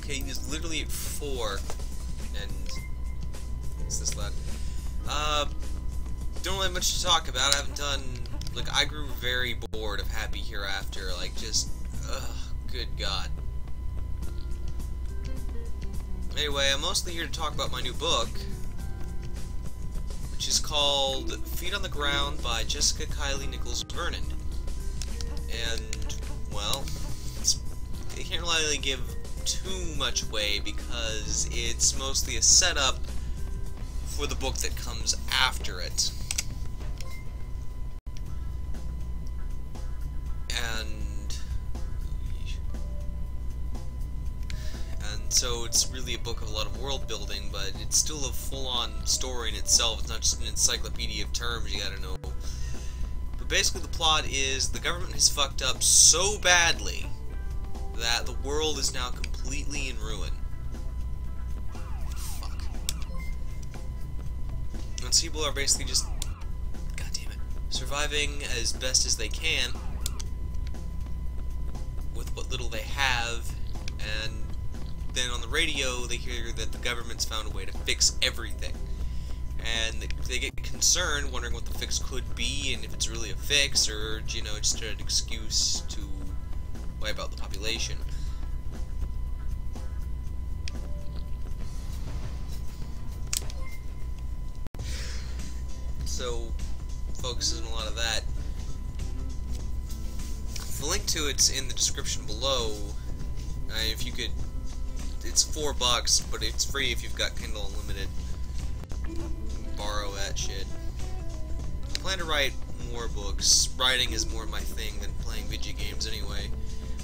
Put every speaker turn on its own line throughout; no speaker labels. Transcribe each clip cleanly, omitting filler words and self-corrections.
Okay, he was literally at 4, and it's this loud. Don't really have much to talk about. I haven't done. Like, I grew very bored of Happy Hereafter. Like, just, good God. Anyway, I'm mostly here to talk about my new book, which is called Feet on the Ground by Jessica Kylie Nichols Vernon. And, well, I can't really give too much away because it's mostly a setup for the book that comes after it. And so it's really a book of a lot of world building, but it's still a full-on story in itself. It's not just an encyclopedia of terms you gotta know. But basically the plot is the government has fucked up so badly that the world is now completely in ruin. Fuck. And people are basically just, god damn it, surviving as best as they can with what little they have, and then on the radio they hear that the government's found a way to fix everything. And they get concerned, wondering what the fix could be, and if it's really a fix, or, you know, just an excuse to wipe out the population. So, focuses on a lot of that. The link to it's in the description below. If you could, it's $4, but it's free if you've got Kindle Unlimited. Borrow that shit. I plan to write more books. Writing is more my thing than playing video games anyway.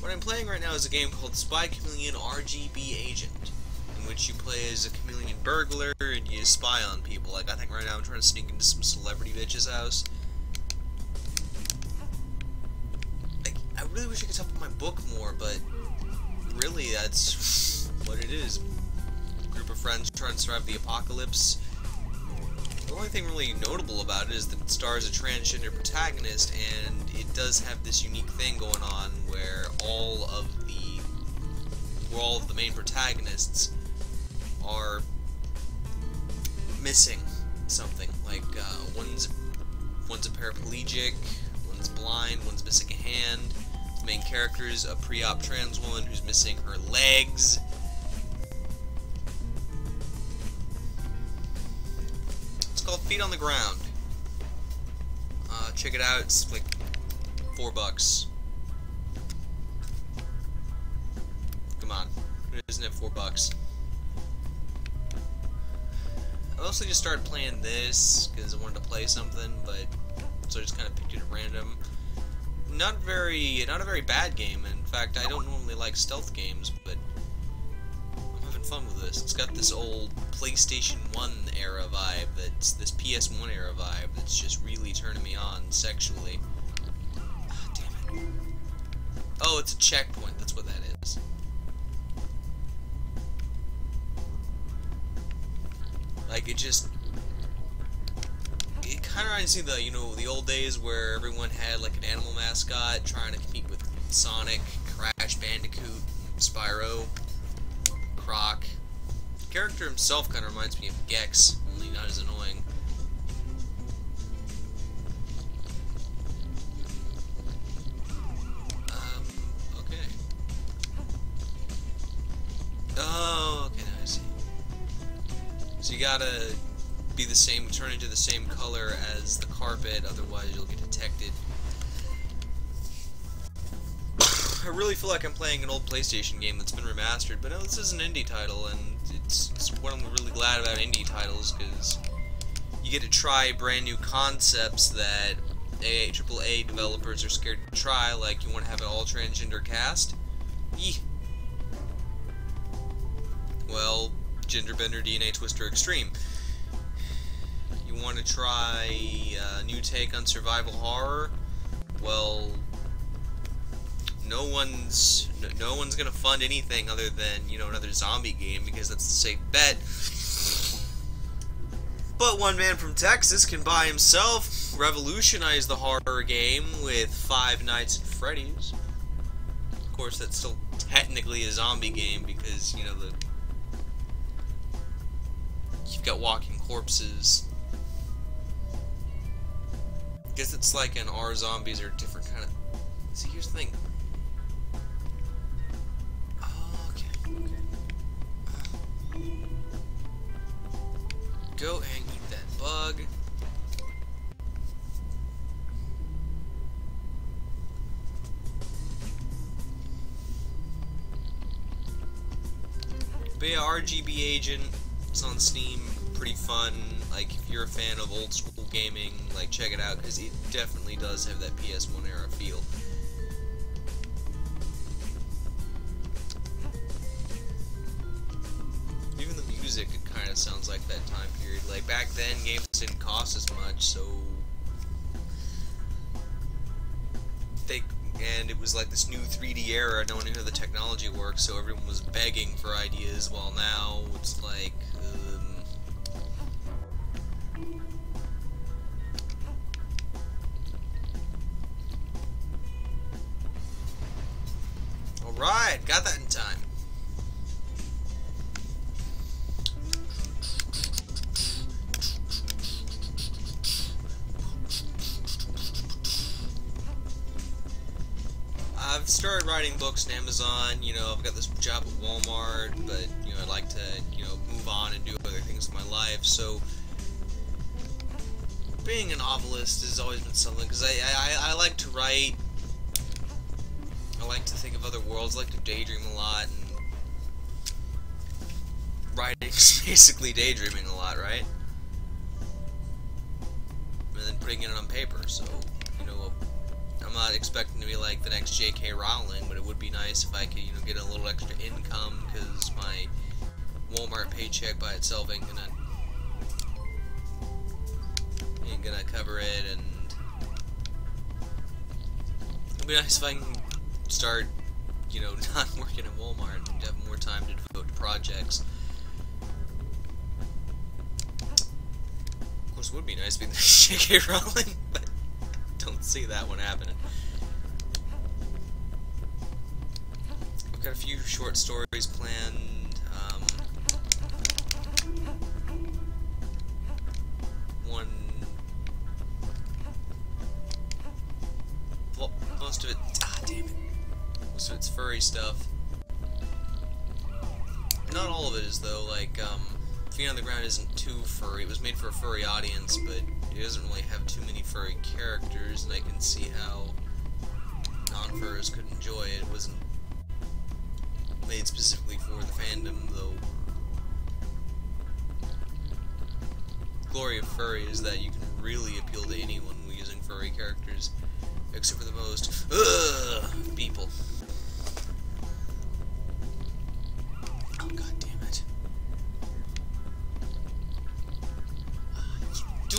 What I'm playing right now is a game called Spy Chameleon RGB Agent, in which you play as a chameleon burglar and you spy on people. Like, I think right now I'm trying to sneak into some celebrity bitch's house. Like, I really wish I could talk about my book more, but really that's what it is. A group of friends trying to survive the apocalypse. The only thing really notable about it is that it stars a transgender protagonist, and it does have this unique thing going on where all of the main protagonists are missing something. Like one's a paraplegic, one's blind, one's missing a hand. The main character is a pre-op trans woman who's missing her legs. Called Feet on the Ground. Check it out. It's like $4. Come on, who doesn't have $4? I mostly just started playing this because I wanted to play something, but so I just kind of picked it at random. Not a very bad game. In fact, I don't normally like stealth games, but I'm having fun with this. It's got this old PlayStation 1 era vibe, that's this PS1 era vibe that's just really turning me on sexually. Ah, damn it. Oh, it's a checkpoint, that's what that is. Like, it kind of reminds me of the, you know, the old days where everyone had like an animal mascot trying to compete with Sonic, Crash Bandicoot, Spyro, Croc. The character himself kind of reminds me of Gex, only not as annoying. Okay. Oh, okay, now I see. So you gotta be the same, turn into the same color as the carpet, otherwise you'll get detected. I really feel like I'm playing an old PlayStation game that's been remastered, but no, this is an indie title, and it's what I'm really glad about indie titles, because you get to try brand new concepts that AAA developers are scared to try, like you want to have an all-transgender cast? Eeh. Well, Genderbender DNA Twister Extreme. You want to try a new take on survival horror? Well, no one's gonna fund anything other than, you know, another zombie game, because that's the safe bet. But one man from Texas can by himself revolutionize the horror game with Five Nights at Freddy's. Of course, that still technically a zombie game because, you know, you've got walking corpses. I guess it's like an R zombies are different kind of. See, here's the thing. Oh, okay. Go and eat that bug. But yeah, RGB Agent, it's on Steam, pretty fun. Like, if you're a fan of old school gaming, like, check it out, because it definitely does have that PS1 era feel. Even the music, it kind of sounds like that time period. Like, back then, games didn't cost as much, so and it was like this new 3D era, no one knew how the technology worked, so everyone was begging for ideas, while now it's like, alright, got that in time. I've started writing books on Amazon, you know, I've got this job at Walmart, but, you know, I'd like to, you know, move on and do other things in my life, so being a novelist has always been something, because I like to write, I like to think of other worlds, I like to daydream a lot, and writing's basically daydreaming a lot, right? And then putting it on paper, so, you know, I'm not expecting to be like the next J.K. Rowling, but it would be nice if I could, you know, get a little extra income, because my Walmart paycheck by itself ain't gonna cover it, and it'd be nice if I can start, you know, not working at Walmart and have more time to devote to projects. Of course, it would be nice to be the next J.K. Rowling, but don't see that one happening. I've got a few short stories planned. Well, most of it. Ah, damn it. Most of it's furry stuff. Not all of it is, though. Like, Feet on the Ground isn't too furry. It was made for a furry audience, but it doesn't really have too many furry characters, and I can see how non-furries could enjoy it. It wasn't made specifically for the fandom, though. The glory of furry is that you can really appeal to anyone using furry characters, except for the most people. Oh, god damn it.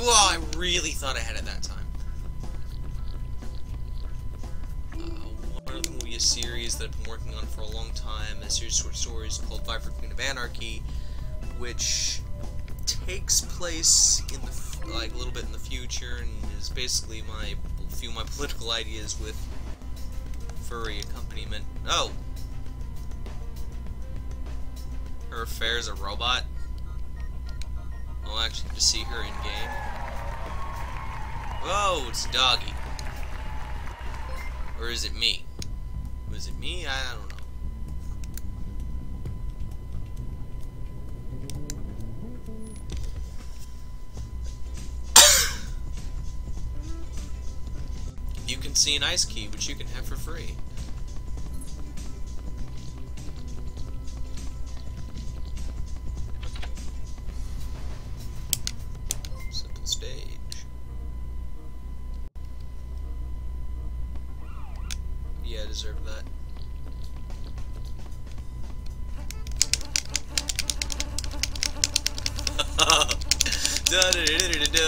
Oh, I really thought I had it that time. One of them will be a series that I've been working on for a long time, a series of short stories called Viper Queen of Anarchy, which takes place in the, like, a little bit in the future, and is basically a few of my political ideas with furry accompaniment. Oh! Her affair's a robot? I'll actually just see her in-game. Whoa, it's Doggy. Or is it me? Was it me? I don't know. You can see an ice key, which you can have for free. Simple stage. Yeah, I deserve that.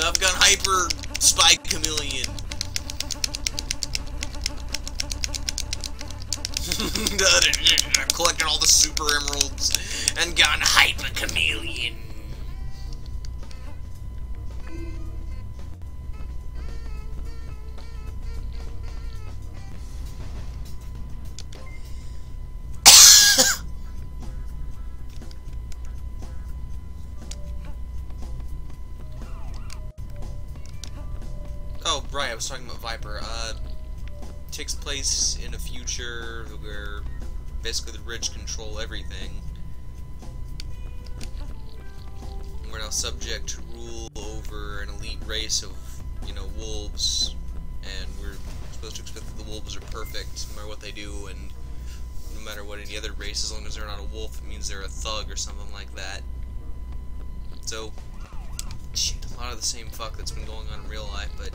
I've got hyper Spy Chameleon. I've collected all the super emeralds and gone hyper chameleon. right, I was talking about Viper. Takes place in a future where basically the rich control everything. We're now subject to rule over an elite race of, you know, wolves, and we're supposed to expect that the wolves are perfect no matter what they do, and no matter what any other race, as long as they're not a wolf, it means they're a thug or something like that. So, shit, a lot of the same fuck that's been going on in real life, but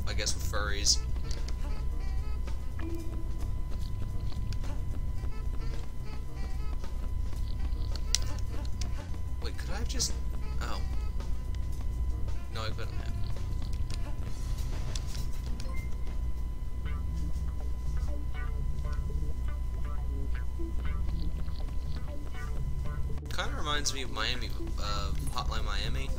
I guess with furries. Wait, could I have just... Oh. No, I couldn't have. Kind of reminds me of Miami, Hotline Miami.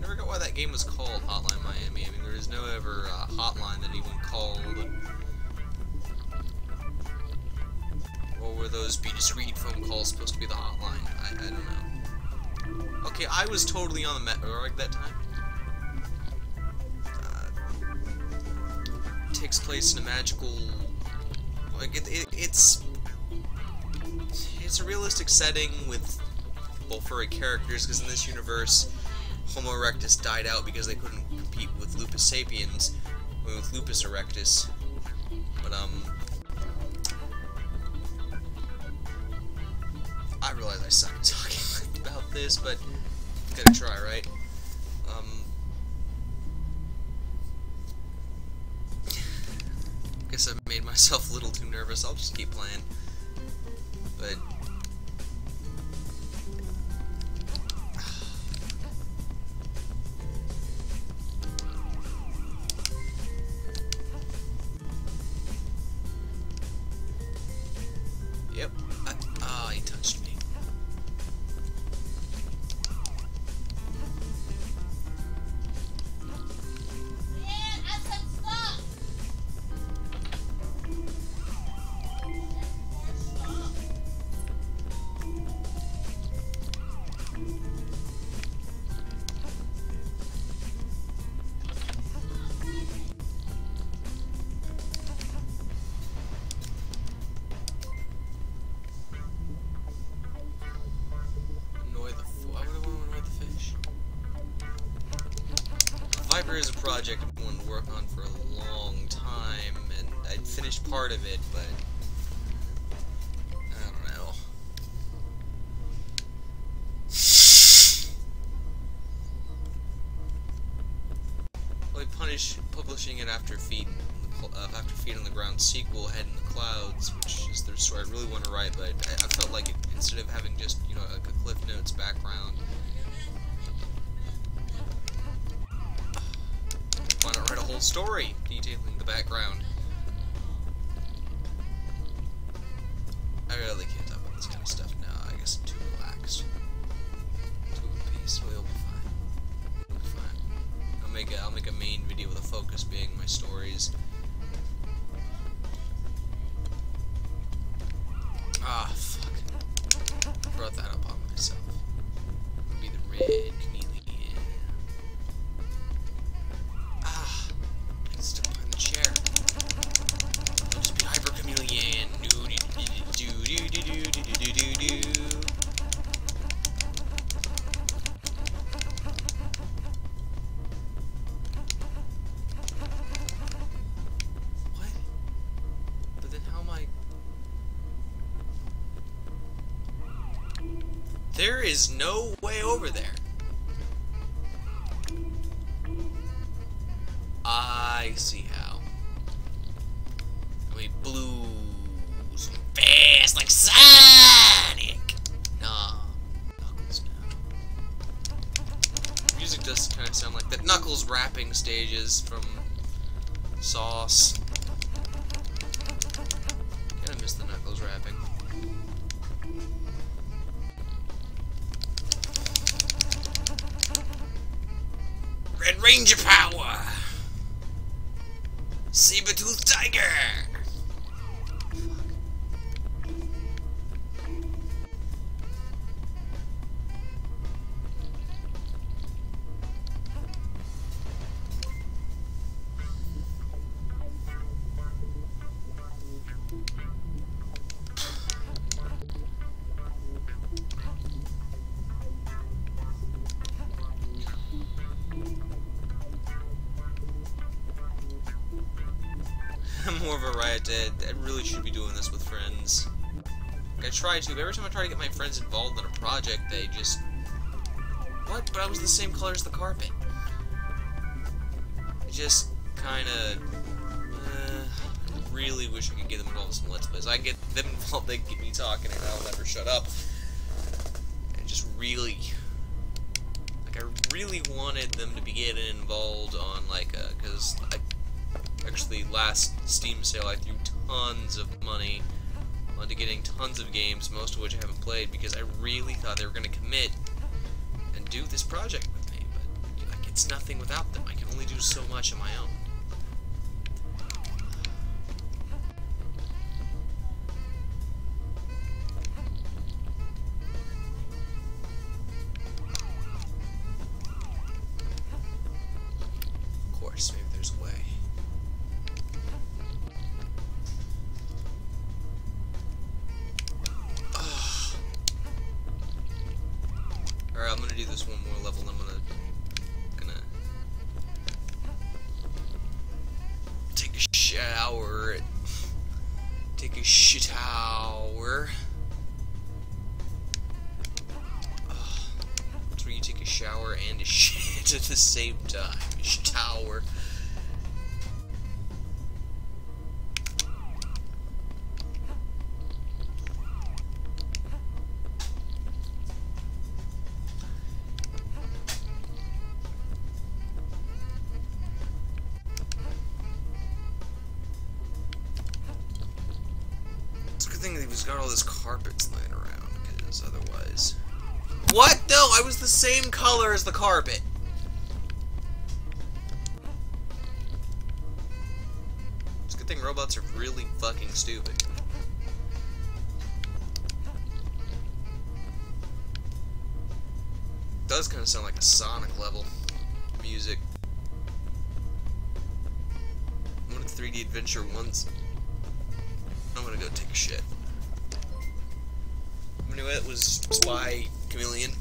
Never got why that game was called Hotline Miami. I mean, there is no ever hotline that anyone called. Or were those be discreet phone calls supposed to be the hotline? I don't know. Okay, I was totally on the network that time. Takes place in a magical... Like, it's a realistic setting with, well, furry characters, because in this universe, Homo erectus died out because they couldn't compete with Lupus sapiens, or with Lupus erectus. But, I realize I suck at talking about this, but gotta try, right? Guess I've made myself a little too nervous. I'll just keep playing. But yep. He touched me. Viper is a project I've wanted to work on for a long time, and I'd finished part of it, but I don't know. Well, I publishing it after Feet on the Ground sequel, Head in the Clouds, which is the story I really want to write, but I felt like instead of having just, you know, like a Cliff Notes background, why not write a whole story detailing the background? I really can't talk about this kind of stuff now. I guess I'm too relaxed. Too at peace. We'll be fine. We'll be fine. I'll make a main video with a focus being my stories. Ah, fuck. I brought that up on myself. It'll be the red chameleon. There is no way over there. I see how. We blew some fast like Sonic. Nah, Knuckles now. Music does kind of sound like that. Knuckles rapping stages from Sauce. Kinda miss the Knuckles rapping. Red Ranger power! Saber-toothed tiger! I'm more of a Riot Dead. I really should be doing this with friends. Like, I try to, but every time I try to get my friends involved in a project, they just... What? But I was the same color as the carpet. It just kinda... I really wish I could get them involved in some Let's Plays. I get them involved, they get me talking, and I'll never shut up. And just really... Like, I really wanted them to be getting involved on, like, because actually, last Steam sale, I threw tons of money onto getting tons of games, most of which I haven't played, because I really thought they were going to commit and do this project with me, but, like, it's nothing without them. I can only do so much on my own. Of course, maybe there's a way. Alright, I'm gonna do this one more level, and I'm gonna take a shower. Take a shower. That's where you take a shower and a shit at the same time. A shower. It's a good thing that he's got all this carpets laying around, because otherwise... What? No, I was the same color as the carpet! It's a good thing robots are really fucking stupid. It does kind of sound like a Sonic level music. I wanted 3D adventure once. I'm gonna go take a shit. Anyway, it was Spy Chameleon.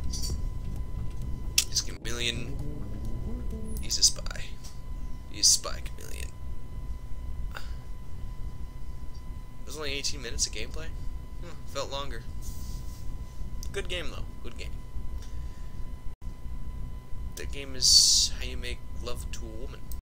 He's a chameleon. He's a spy. He's Spy Chameleon. It was only 18 minutes of gameplay. Felt longer. Good game though. Good game. That game is how you make love to a woman.